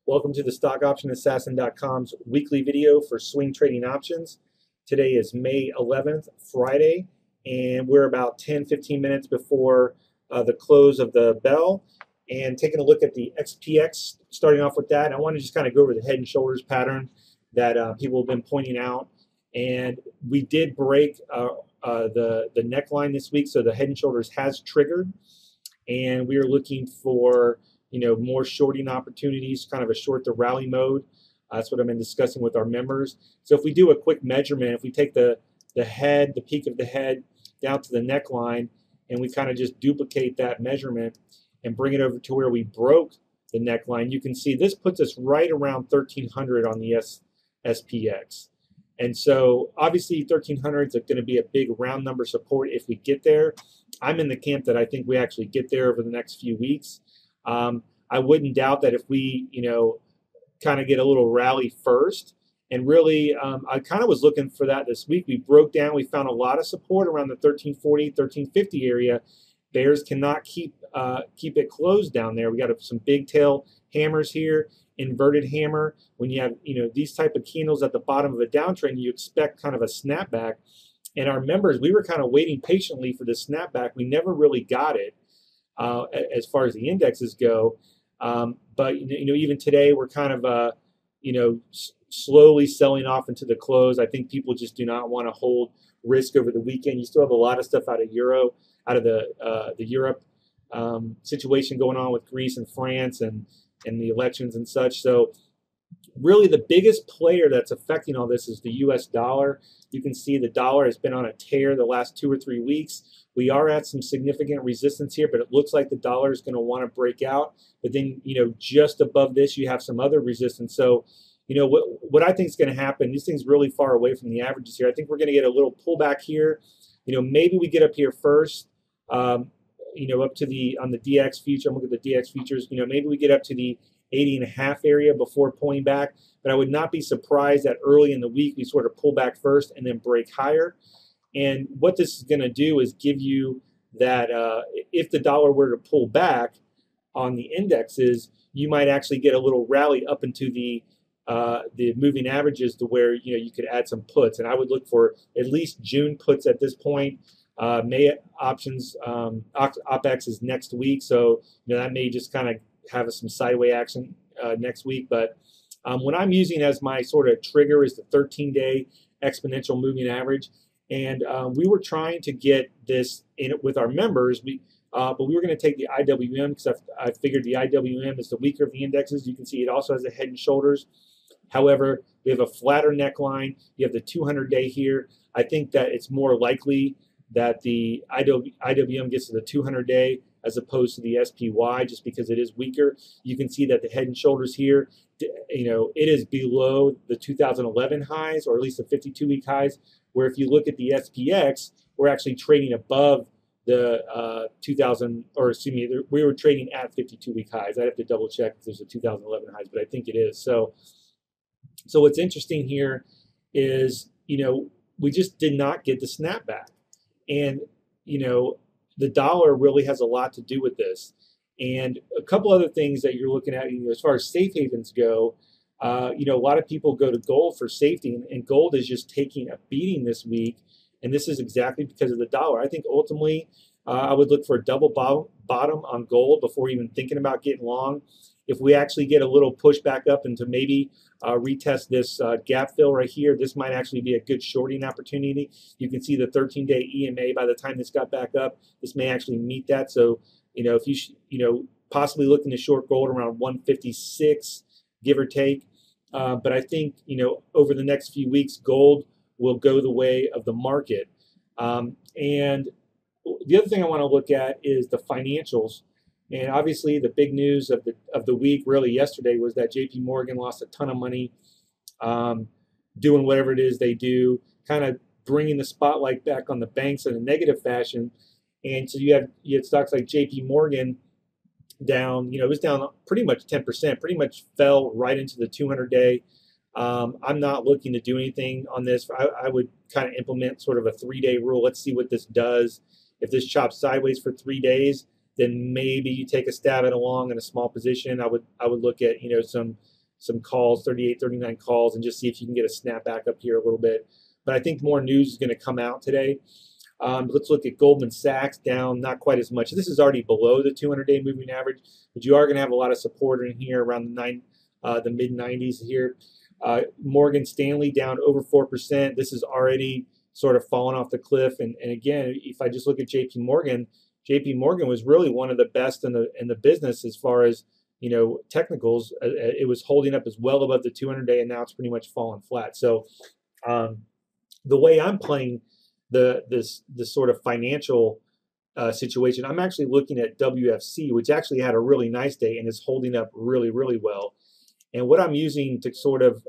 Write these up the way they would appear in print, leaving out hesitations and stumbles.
Welcome to the StockOptionAssassin.com's weekly video for swing trading options. Today is May 11th, Friday, and we're about 10-15 minutes before the close of the bell. And taking a look at the SPX, starting off with that, I want to just kind of go over the head and shoulders pattern that people have been pointing out. And we did break the neckline this week, so the head and shoulders has triggered. And we are looking for more shorting opportunities, kind of a short to rally mode. That's what I've been discussing with our members. So if we do a quick measurement, if we take the head, the peak of the head down to the neckline, and we kind of just duplicate that measurement and bring it over to where we broke the neckline, you can see this puts us right around 1300 on the SPX. And so obviously 1300 is going to be a big round number support if we get there. I'm in the camp that I think we actually get there over the next few weeks. I wouldn't doubt that if we, kind of get a little rally first. And really, I kind of was looking for that this week. We broke down. We found a lot of support around the 1340, 1350 area. Bears cannot keep it closed down there. We got some big tail hammers here, inverted hammer. When you have, these type of candles at the bottom of a downtrend, you expect kind of a snapback. And our members, we were kind of waiting patiently for the snapback. We never really got it. As far as the indexes go, but even today we're kind of slowly selling off into the close. I think people just do not want to hold risk over the weekend. You still have a lot of stuff out of the Europe situation going on with Greece and France and the elections and such. So really the biggest player that's affecting all this is the US dollar. You can see the dollar has been on a tear the last 2 or 3 weeks. We are at some significant resistance here, but it looks like the dollar is going to want to break out. But then, just above this, you have some other resistance. So, what I think is going to happen, these things really far away from the averages here. I think we're going to get a little pullback here. Maybe we get up here first, up to on the DX future. I'm looking at the DX futures. Maybe we get up to the 80.5 area before pulling back. But I would not be surprised that early in the week we sort of pull back first and then break higher. And what this is going to do is give you that if the dollar were to pull back on the indexes, you might actually get a little rally up into the moving averages to where you could add some puts. And I would look for at least June puts at this point. May options OPEX is next week, so that may just kind of have some sideways action next week. But what I'm using as my sort of trigger is the 13-day exponential moving average. And we were trying to get this in it with our members, but we were going to take the IWM because I figured the IWM is the weaker of the indexes. You can see it also has a head and shoulders. However, we have a flatter neckline. You have the 200-day here. I think that it's more likely that the IWM gets to the 200-day as opposed to the SPY, just because it is weaker. You can see that the head and shoulders here, it is below the 2011 highs, or at least the 52-week highs, where if you look at the SPX, we're actually trading above the we were trading at 52-week highs. I'd have to double check if there's a 2011 highs, but I think it is. So what's interesting here is, we just did not get the snapback. And, the dollar really has a lot to do with this. And a couple other things that you're looking at, as far as safe havens go, a lot of people go to gold for safety, and gold is just taking a beating this week. And this is exactly because of the dollar. I think ultimately I would look for a double bottom on gold before even thinking about getting long. If we actually get a little push back up into maybe retest this gap fill right here, this might actually be a good shorting opportunity. You can see the 13-day EMA. By the time this got back up, this may actually meet that. So, if you possibly looking to short gold around 156, give or take. But I think, over the next few weeks, gold will go the way of the market. And the other thing I want to look at is the financials. And obviously, the big news of the week, really yesterday, was that JP Morgan lost a ton of money doing whatever it is they do, kind of bringing the spotlight back on the banks in a negative fashion. And so you had stocks like JP Morgan down, it was down pretty much 10%, pretty much fell right into the 200-day. I'm not looking to do anything on this. I would kind of implement sort of a 3-day rule. Let's see what this does. If this chops sideways for 3 days, then maybe you take a stab at a long in a small position. I would look at some some calls, 38, 39 calls, and just see if you can get a snap back up here a little bit. But I think more news is going to come out today. Let's look at Goldman Sachs, down not quite as much. This is already below the 200-day moving average, but you are going to have a lot of support in here around the mid-90s here. Morgan Stanley down over 4%. This is already sort of fallen off the cliff. And again, if I just look at JP Morgan was really one of the best in the business as far as, you know, technicals. It was holding up as well above the 200-day, and now it's pretty much fallen flat. So the way I'm playing this sort of financial situation, I'm actually looking at WFC, which actually had a really nice day and is holding up really, really well. And what I'm using to sort of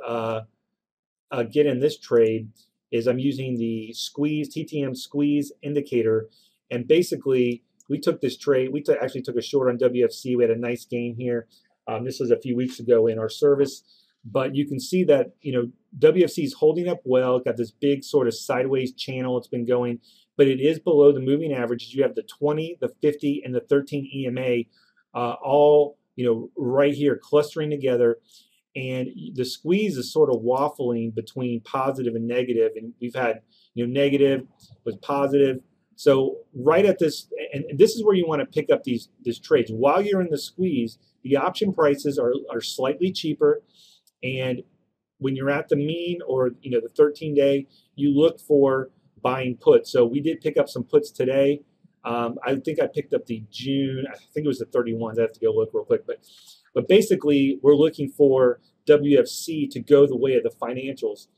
get in this trade is I'm using the TTM squeeze indicator. And basically, we took this trade. We actually took a short on WFC. We had a nice gain here. This was a few weeks ago in our service. But you can see that, you know, WFC is holding up well. Got this big sort of sideways channel it's been going, but it is below the moving averages. You have the 20, the 50, and the 13 EMA all, you know, right here clustering together. And the squeeze is sort of waffling between positive and negative. And we've had, you know, negative with positive. So right at this, and this is where you want to pick up these trades. While you're in the squeeze, the option prices are slightly cheaper. And when you're at the mean or, you know, the 13-day, you look for buying puts. So we did pick up some puts today. I think I picked up the June, I think it was the 31s. I have to go look real quick. But basically, we're looking for WFC to go the way of the financials.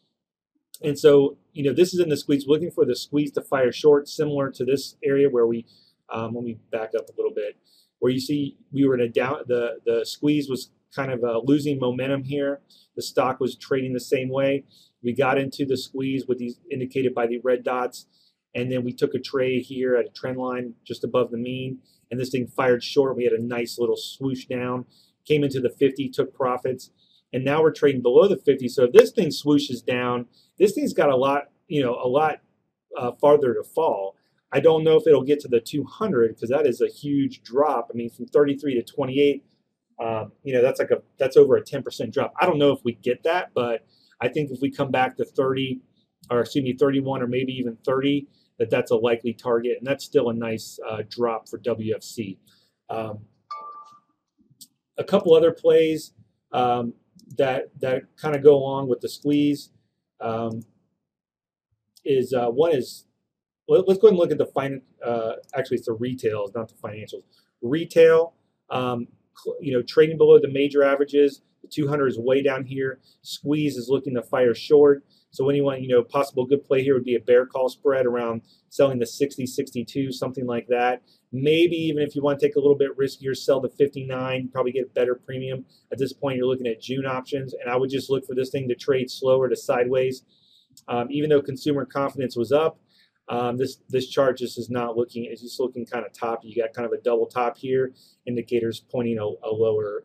And so, you know, this is in the squeeze, looking for the squeeze to fire short, similar to this area where we, let me back up a little bit, where you see we were in a down, the squeeze was kind of losing momentum here. The stock was trading the same way. We got into the squeeze with these indicated by the red dots, and then we took a trade here at a trend line just above the mean, and this thing fired short. We had a nice little swoosh down, came into the 50, took profits, and now we're trading below the 50. So if this thing swooshes down, this thing's got a lot, you know, a lot farther to fall. I don't know if it'll get to the 200 because that is a huge drop. I mean, from 33 to 28. You know, that's over a 10% drop. I don't know if we get that, but I think if we come back to 30, or excuse me, 31, or maybe even 30, that's a likely target, and that's still a nice drop for WFC. A couple other plays that kind of go along with the squeeze is one is, let's go ahead and look at the actually it's the retail, not the financials. Retail. You know, trading below the major averages. The 200 is way down here. Squeeze is looking to fire short. So anyone, you know, possible good play here would be a bear call spread around selling the 60, 62, something like that. Maybe even if you want to take a little bit riskier, sell the 59, probably get better premium. At this point, you're looking at June options, and I would just look for this thing to trade slower to sideways. Even though consumer confidence was up, this chart just is not looking, it's just looking kind of top. You got kind of a double top here, indicators pointing a lower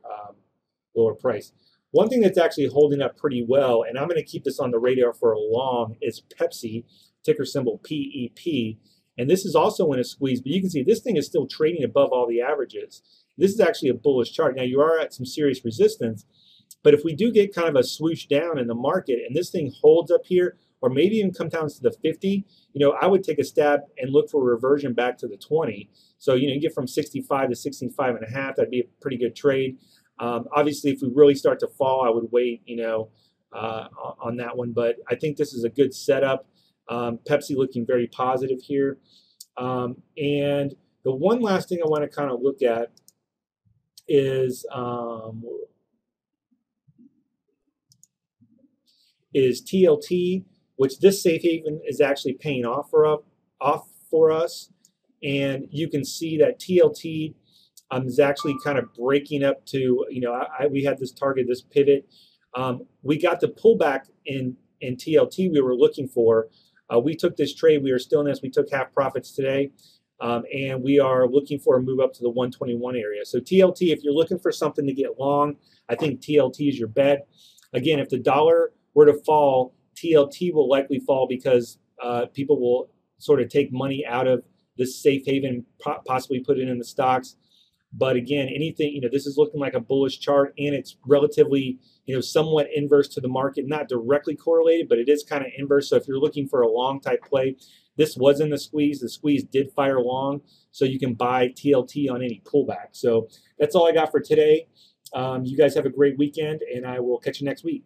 price. One thing that's actually holding up pretty well, and I'm going to keep this on the radar for a long, is Pepsi, ticker symbol PEP. And this is also in a squeeze, but you can see this thing is still trading above all the averages. This is actually a bullish chart. Now, you are at some serious resistance, but if we do get kind of a swoosh down in the market and this thing holds up here, or maybe even come down to the 50, you know, I would take a stab and look for a reversion back to the 20. So, you know, you get from 65 to 65.5, that'd be a pretty good trade. Obviously, if we really start to fall, I would wait, you know, on that one. But I think this is a good setup. Pepsi looking very positive here. And the one last thing I want to kind of look at is TLT, which this safe haven is actually paying off for us. And you can see that TLT is actually kind of breaking up to, you know, we had this target, this pivot. We got the pullback in TLT we were looking for. We took this trade. We are still in this. We took half profits today. And we are looking for a move up to the 121 area. So TLT, if you're looking for something to get long, I think TLT is your bet. Again, if the dollar were to fall, TLT will likely fall because people will sort of take money out of this safe haven, possibly put it in the stocks. But again, anything, this is looking like a bullish chart, and it's relatively, somewhat inverse to the market, not directly correlated, but it is kind of inverse. So if you're looking for a long type play, this was in the squeeze. The squeeze did fire long, so you can buy TLT on any pullback. So that's all I got for today. You guys have a great weekend, and I will catch you next week.